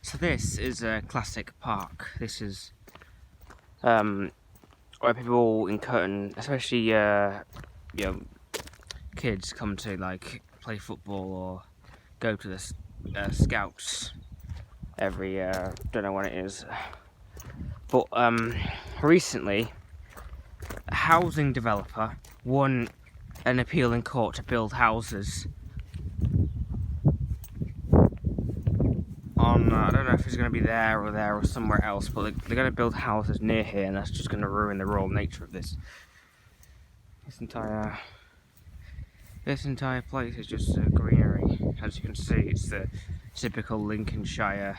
So this is a Klassic park. This is where people in Curtin, especially kids, come to like play football or go to the scouts every don't know when it is, but recently a housing developer won an appeal in court to build houses on, I don't know if it's going to be there or somewhere else, but they're going to build houses near here, and that's just going to ruin the rural nature of this entire place is just greenery. As you can see, it's the typical Lincolnshire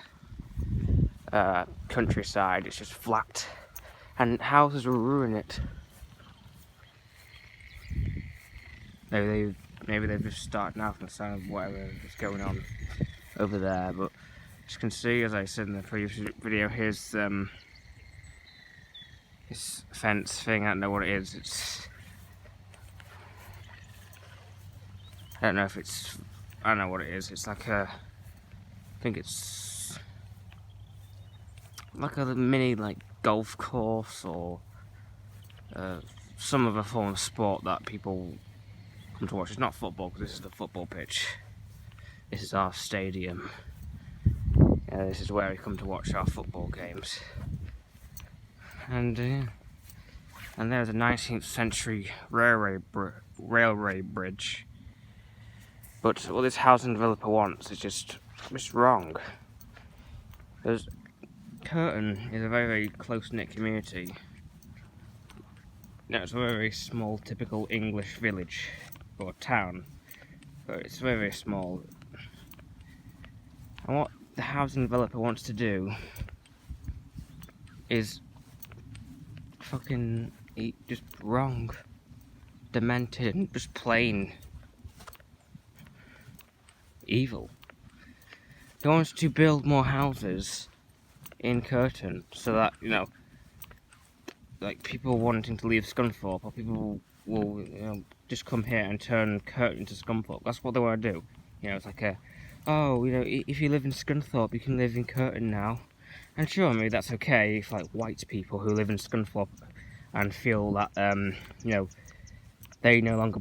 countryside. It's just flat, and houses will ruin it. Maybe they've just started now from the sound of whatever is going on over there, but as you can see, as I said in the previous video, here's this fence thing. I don't know what it is. I don't know what it is. It's like I think it's like a mini golf course or some other form of sport that people come to watch. It's not football, because this is the football pitch. This is our stadium. This is where we come to watch our football games. And there's a 19th century railway bridge. But what this housing developer wants is just wrong. Curtin is a very, very close-knit community. It's a very, very small, typical English village or town, but it's very, very small. And what the housing developer wants to do is fucking just wrong, demented, and just plain evil. He wants to build more houses in Curtin so that, like people wanting to leave Scunthorpe, or people will just come here and turn Curtin into Scunthorpe. That's what they want to do. It's like if you live in Scunthorpe, you can live in Curtin now. And sure, maybe that's okay if white people who live in Scunthorpe and feel that they no longer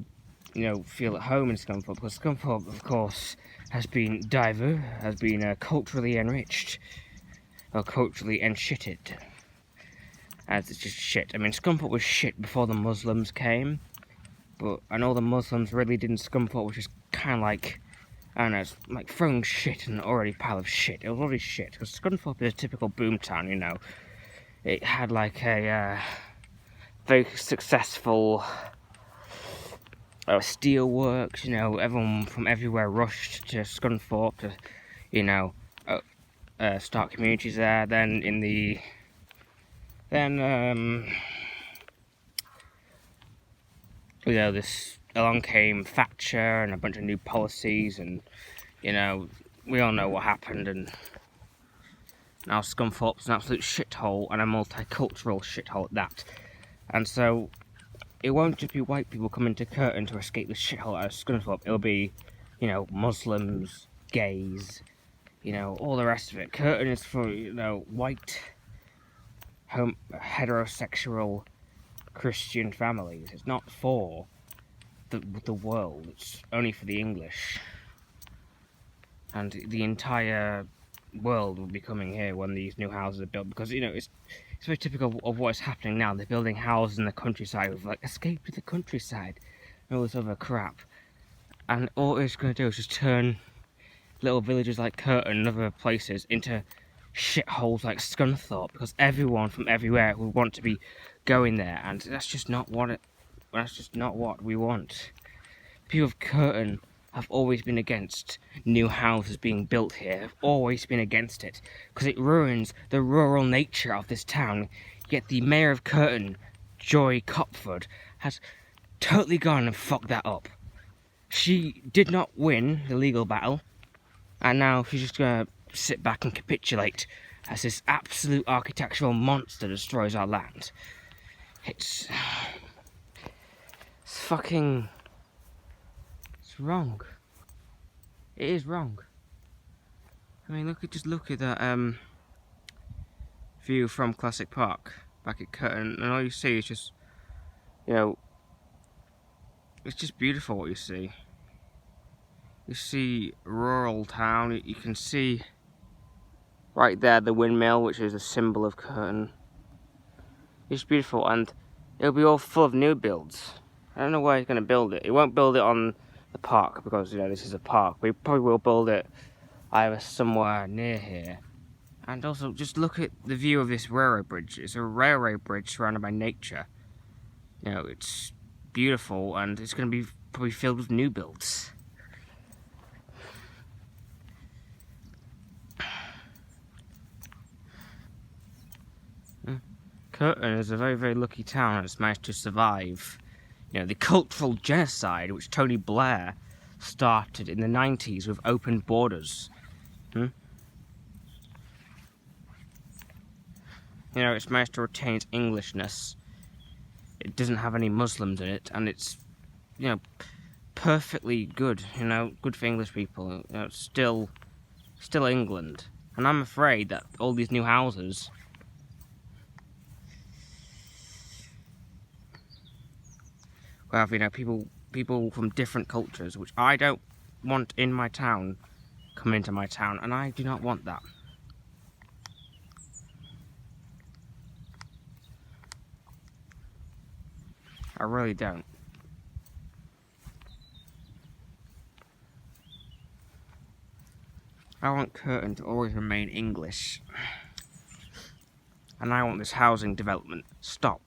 feel at home in Scunthorpe, because Scunthorpe, of course, has been culturally enriched or culturally enshitted. As it's just shit. I mean, Scunthorpe was shit before the Muslims came, but I know the Muslims really didn't. Scunthorpe was just kind of like, I don't know, it's like throwing shit in an already pile of shit. It was already shit, because Scunthorpe is a typical boomtown, It had a very successful steelworks, everyone from everywhere rushed to Scunthorpe to, start communities there. Along came Thatcher and a bunch of new policies, and we all know what happened, and now Scunthorpe's an absolute shithole, and a multicultural shithole at that. And so it won't just be white people coming to Curtin to escape the shithole out of Scunthorpe. It'll be, Muslims, gays, all the rest of it. Curtin is for, white, heterosexual Christian families. It's not for the world. It's only for the English. And the entire world will be coming here when these new houses are built, because it's very typical of what's happening now. They're building houses in the countryside with escape to the countryside and all this other crap, and all it's going to do is just turn little villages like Curtin and other places into shitholes like Scunthorpe, because everyone from everywhere would want to be going there, and that's just not what we want. People of Curtin have always been against new houses being built here. Have always been against it, because it ruins the rural nature of this town. Yet the mayor of Curtin, Joy Copford, has totally gone and fucked that up. She did not win the legal battle, and now she's just gonna sit back and capitulate as this absolute architectural monster destroys our land. It's wrong. It is wrong. I mean, just look at that view from Classic Park back at Curtin, and all you see is just, you know, it's just beautiful what you see. You see rural town. You can see right there the windmill, which is a symbol of Curtin. It's beautiful, and it'll be all full of new builds. I don't know where he's going to build it. He won't build it on the park because, you know, this is a park. But he probably will build it either somewhere near here. And also, just look at the view of this railroad bridge. It's a railway bridge surrounded by nature. You know, it's beautiful, and it's going to be probably filled with new builds. Curtin is a very, very lucky town that's managed to survive, you know, the cultural genocide which Tony Blair started in the 90s with open borders. You know, it's managed to retain its Englishness. It doesn't have any Muslims in it, and it's, you know, perfectly good. You know, good for English people. You know, it's still England. And I'm afraid that all these new houses will have, you know, people from different cultures, which I don't want in my town, come into my town, and I do not want that. I really don't. I want Curtin to always remain English. And I want this housing development stopped.